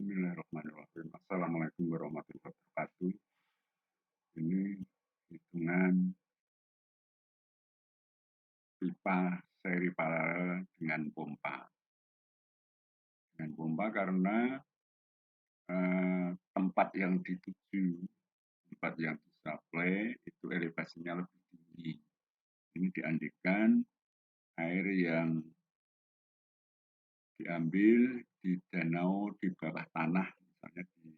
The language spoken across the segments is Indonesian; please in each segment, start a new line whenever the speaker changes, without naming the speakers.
Bismillahirrahmanirrahim. Assalamualaikum warahmatullahi wabarakatuh. Ini hitungan pipa seri paralel dengan pompa. Dengan pompa karena tempat yang dituju, tempat yang disuplai itu elevasinya lebih tinggi. Ini diandikan air yang diambil di danau di bawah tanah, misalnya di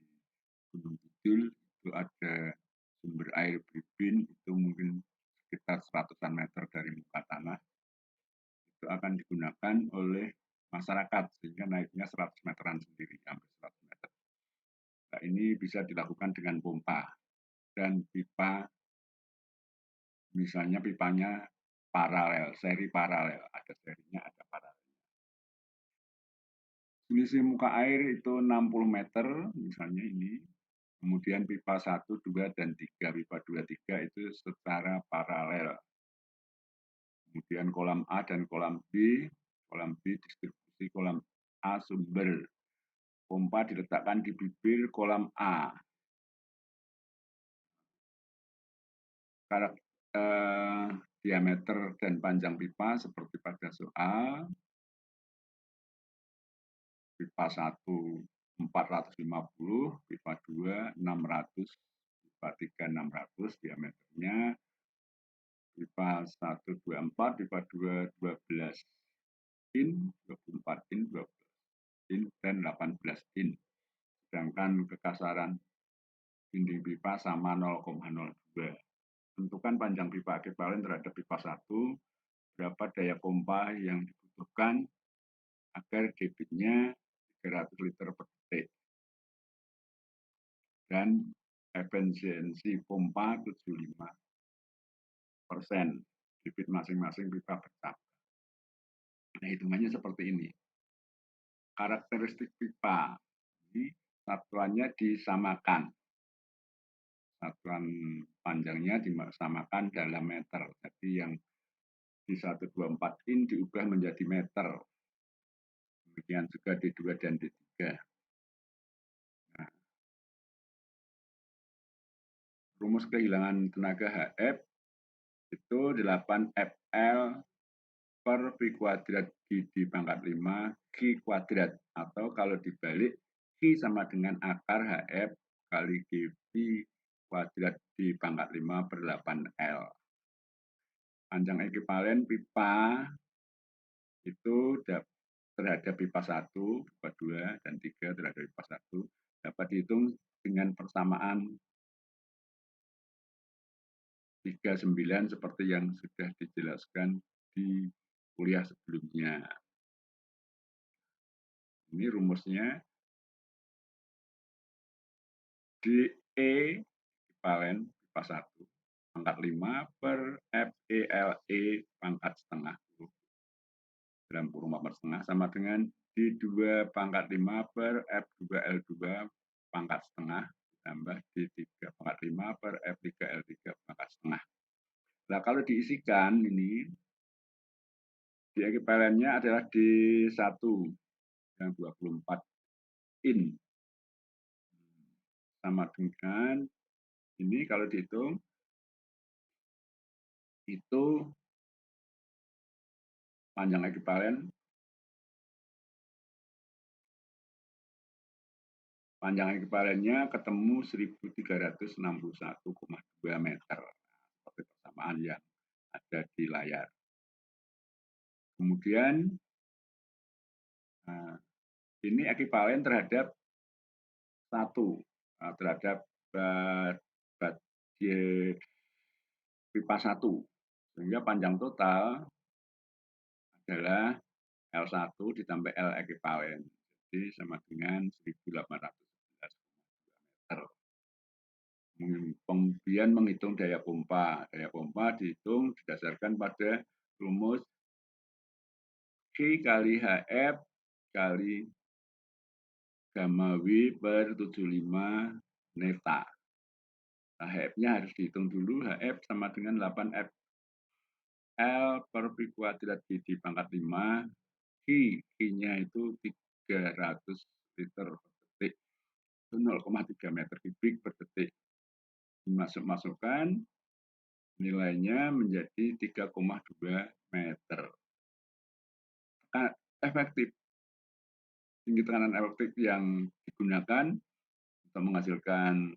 Gunung Kidul itu ada sumber air Bribin itu mungkin sekitar 100-an meter dari muka tanah, itu akan digunakan oleh masyarakat sehingga naiknya 100 meteran sendiri, hampir 100 meter. Nah, ini bisa dilakukan dengan pompa dan pipa, misalnya pipanya paralel, seri paralel, ada serinya, ada paralel. Selisih muka air itu 60 meter, misalnya ini. Kemudian pipa 1, 2, dan 3, pipa 2, 3 itu secara paralel. Kemudian kolam A dan kolam B distribusi kolam A sumber. Pompa diletakkan di bibir kolam A. Diameter dan panjang pipa seperti pada soal. Pipa 1 450, pipa 2 600, pipa 3 600 diameternya. Pipa 1 24, pipa 2 12 in, 24 in, 12 in, dan 18 in. Sedangkan kekasaran dinding pipa sama 0,02. Tentukan panjang pipa ekivalen terhadap pipa 1, berapa daya pompa yang dibutuhkan agar debitnya 300 liter per detik. Dan efisiensi pompa 75%. Debit masing-masing pipa bertambah. Nah, hitungannya seperti ini. Karakteristik pipa, ini satuannya disamakan. Satuan panjangnya disamakan dalam meter. Jadi yang di 124 in diubah menjadi meter. Demikian juga D2 dan D3. Nah, rumus kehilangan tenaga HF itu 8 FL per Pi kuadrat G di pangkat 5 G kuadrat. Atau kalau dibalik, G sama dengan akar HF kali G Pi kuadrat di pangkat 5 per 8L. Panjang ekivalen pipa itu terhadap pipa 1, pipa 2, dan 3 terhadap pipa 1 dapat dihitung dengan persamaan 39 seperti yang sudah dijelaskan di kuliah sebelumnya. Ini rumusnya DE ekivalen pipa 1 pangkat 5 per FELE pangkat setengah dalam kurung 4 setengah sama dengan D2 pangkat 5 per F2L2 pangkat setengah tambah D3 pangkat 5 per F3L3 pangkat setengah. Nah, kalau diisikan ini, di ekivalennya adalah D1 yang 24 in. Sama dengan ini kalau dihitung, itu panjang ekivalen, panjang ekivalennya ketemu 1361,2 meter. Seperti persamaan yang ada di layar. Kemudian ini ekivalen terhadap terhadap pipa 1. Sehingga panjang total adalah L1 ditambah L ekivalen. Jadi sama dengan 1811 meter. Kemudian menghitung daya pompa. Daya pompa dihitung berdasarkan pada rumus Q kali HF kali gamma W per 75 neta. Nah, HF-nya harus dihitung dulu. HF sama dengan 8F L per Pi kuadrat G di pangkat 5. Q-nya itu 300 liter per detik. 0,3 meter kubik per detik. Dimasukkan nilainya menjadi 3,2 meter. Efektif, tinggi tekanan efektif yang digunakan untuk menghasilkan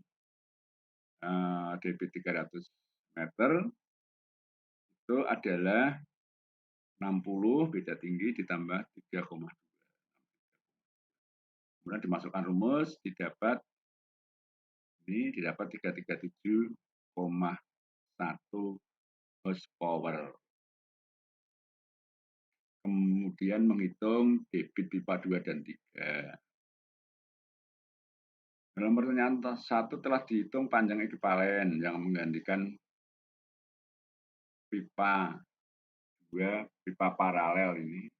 debit 300 meter itu adalah 60 beda tinggi ditambah 3,2. Kemudian dimasukkan rumus, didapat 337,1 horsepower. Kemudian menghitung debit pipa 2 dan 3. Dalam pertanyaan 1 telah dihitung panjang ekivalen yang menggantikan pipa 2, pipa paralel ini.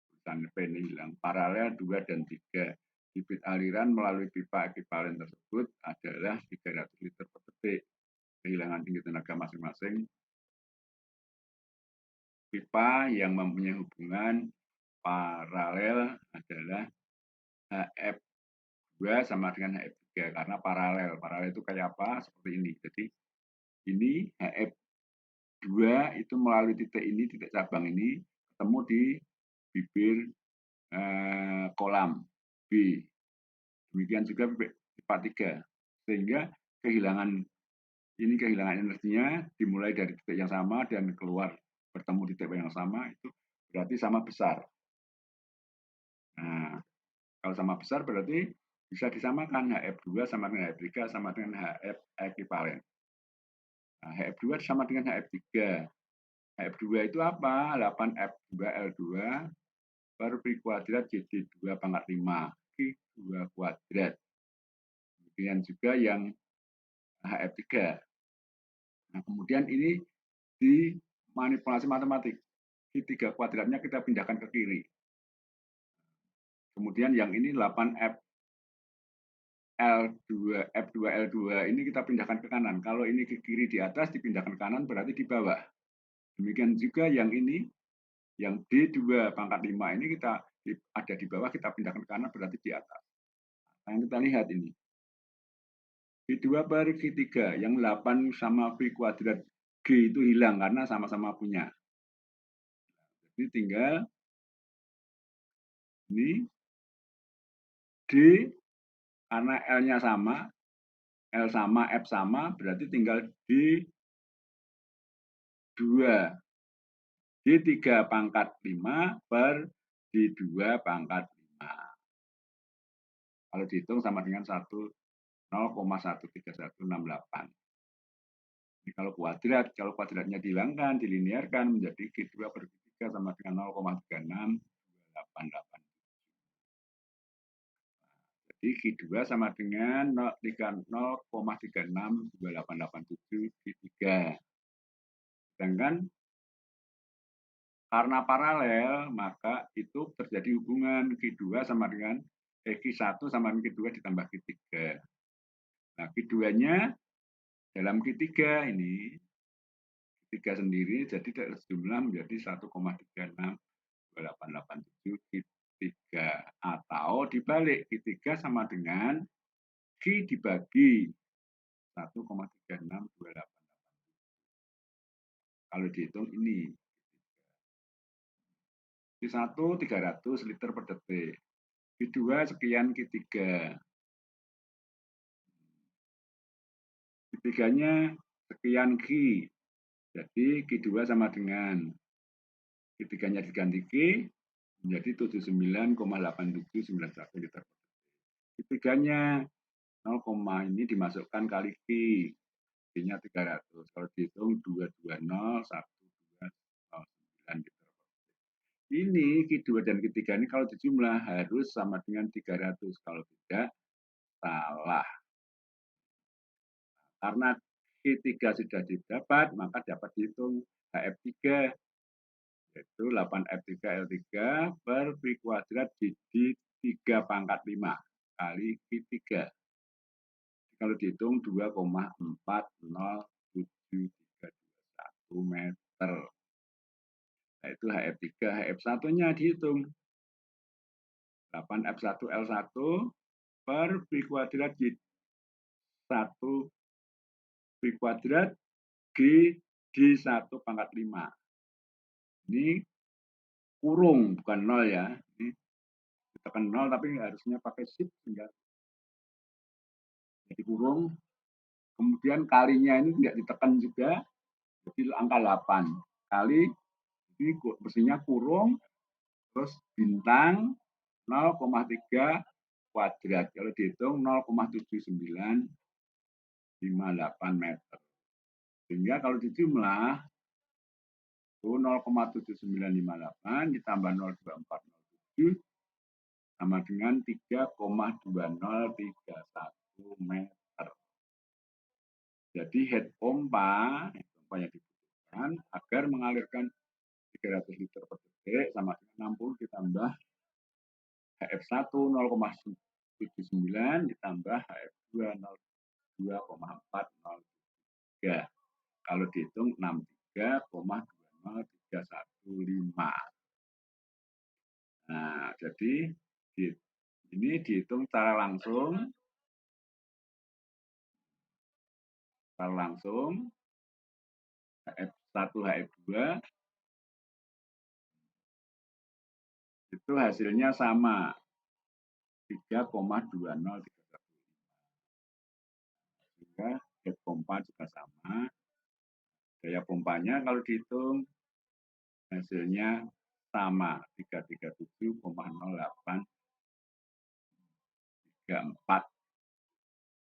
Tulisan P ini hilang. Paralel 2 dan 3. Debit aliran melalui pipa ekivalen tersebut adalah 300 liter per detik. Kehilangan tinggi tenaga masing-masing. Pipa yang mempunyai hubungan paralel adalah HF2 sama dengan HF3 karena paralel. Paralel itu kayak apa? Seperti ini. Jadi ini HF2 itu melalui titik ini, titik cabang ini ketemu di bibir kolam B. Demikian juga pipa 3. Sehingga kehilangan energinya dimulai dari titik yang sama dan keluar bertemu di titik yang sama itu berarti sama besar. Nah, kalau sama besar berarti bisa disamakan HF2 sama dengan HF3 sama dengan HF ekivalen. Nah, HF2 sama dengan HF3. HF2 itu apa? 8F2L2 per Pi kuadrat JD2 pangkat 5 Q2 kuadrat. Kemudian juga yang HF3. Nah, kemudian ini dimanipulasi matematik. Q3 kuadratnya kita pindahkan ke kiri. Kemudian yang ini 8F F2L2 ini kita pindahkan ke kanan. Kalau ini ke kiri di atas dipindahkan ke kanan berarti di bawah. Demikian juga yang ini, yang D2 pangkat 5 ini kita ada di bawah, kita pindahkan ke kanan berarti di atas. Nah, yang kita lihat ini. Q2 per Q3, yang 8 sama Pi kuadrat G itu hilang karena sama-sama punya. Jadi tinggal ini D karena L-nya sama, L sama, F sama, berarti tinggal D2. D3 pangkat 5 per D2 pangkat 5. Kalau dihitung sama dengan 0,13168. Ini kalau kuadratnya dihilangkan, dilinearkan menjadi Q2 per Q3 sama dengan 0,36288. Jadi Q2 sama dengan 0,3628887 Q3. Sedangkan karena paralel, maka itu terjadi hubungan Q2 sama dengan Q1 sama dengan Q2 ditambah Q3. Nah, Q2-nya dalam Q3 ini, Q3 sendiri jadi jumlah menjadi 1,3628887 Q3. Atau dibalik, Q3 sama dengan Q dibagi 1,36288. Kalau dihitung ini, Q1 300 liter per detik. Q2 sekian Q3. Q3-nya sekian Q. Jadi Q2 sama dengan Q3-nya diganti Q menjadi 79,8791 liter. Q3-nya 0, ini dimasukkan kali Q. Q-nya 300. Kalau dihitung 220,1209 liter. Ini Q2 dan Q3 ini kalau dijumlah harus sama dengan 300. Kalau tidak, salah. Karena Q3 sudah didapat, maka dapat dihitung HF3, yaitu 8F3L3 per Pi kuadrat jadi 3 pangkat 5 kali Q3. Kalau dihitung 2,40731 meter. Nah, itu HF3, HF1-nya dihitung. 8F1L1 per V kuadrat G 1 V kuadrat G di 1 pangkat 5. Ini kurung, bukan 0 ya. Ini ditekan 0, tapi harusnya pakai shift sehingga jadi kurung. Kemudian kalinya ini tidak ditekan juga, jadi angka 8. Kali, ini mestinya kurung, terus bintang 0,3 kuadrat. Kalau dihitung 0,7958 meter. Sehingga kalau dijumlah, 0,7958 ditambah 0,2407 sama dengan 3,2031 meter. Jadi head pompa yang dibutuhkan agar mengalirkan 300 liter per detik sama dengan 60 ditambah HF1 0,79 ditambah HF2 2,403. Kalau dihitung 63,20315. Nah, jadi ini dihitung secara langsung HF1 HF2 itu hasilnya sama 3,20315. Sehingga head pompa juga sama. Daya pompanya kalau dihitung hasilnya sama 337,0834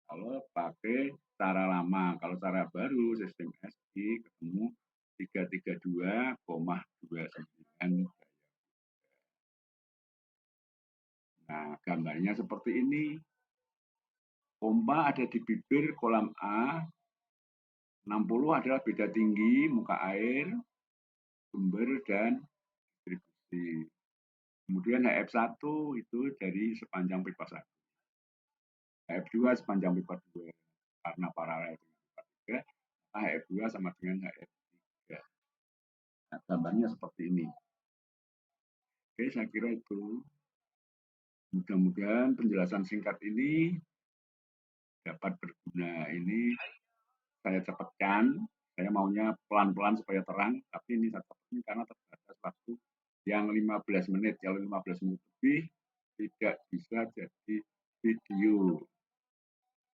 kalau pakai cara lama. Kalau cara baru sistem SI ketemu 332,29. Nah, gambarnya seperti ini. Pompa ada di bibir kolam A. 60 adalah beda tinggi muka air, sumber, dan distribusi. Kemudian HF1 itu dari sepanjang pipa 1. HF2 sepanjang pipa 2. Karena paralel dengan pipa 3, HF2 sama dengan HF3. Nah, gambarnya seperti ini. Oke, saya kira itu. Mudah-mudahan penjelasan singkat ini dapat berguna. Ini saya cepatkan. Saya maunya pelan-pelan supaya terang, tapi ini saya cepatkan karena terbatas waktu yang 15 menit. Kalau 15 menit lebih, tidak bisa jadi video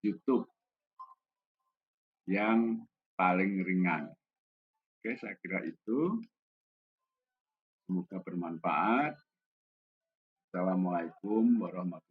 YouTube yang paling ringan. Oke, saya kira itu. Semoga bermanfaat. Assalamualaikum warahmatullahi wabarakatuh.